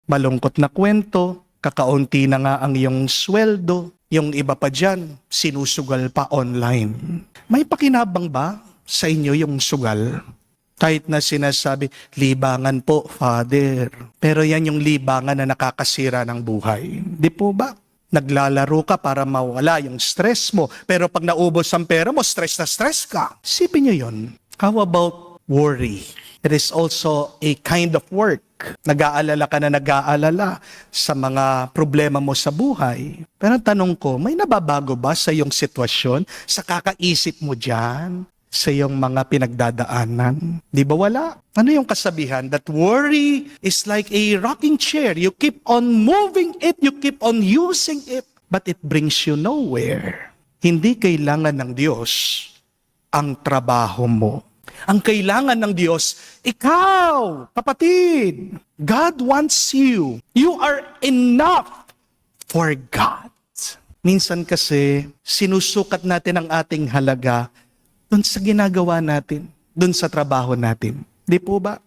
Malungkot na kwento, kakaunti na nga ang iyong sweldo, yung iba pa dyan, sinusugal pa online. May pakinabang ba sa inyo yung sugal? Kahit na sinasabi, libangan po, Father. Pero yan yung libangan na nakakasira ng buhay. Di po ba? Naglalaro ka para mawala yung stress mo. Pero pag naubos ang pera mo, stress na stress ka. Isipin nyo yun. How about worry? It is also a kind of work. Nag-aalala ka na nag-aalala sa mga problema mo sa buhay. Pero ang tanong ko, may nababago ba sa iyong sitwasyon? Sa kakaisip mo dyan? Sa iyong mga pinagdadaanan? Di ba wala? Ano yung kasabihan? That worry is like a rocking chair. You keep on moving it, you keep on using it, but it brings you nowhere. Hindi kailangan ng Diyos ang trabaho mo. Ang kailangan ng Diyos, ikaw, kapatid. God wants you. You are enough for God. Minsan kasi, sinusukat natin ang ating halaga doon sa ginagawa natin, doon sa trabaho natin. Di po ba?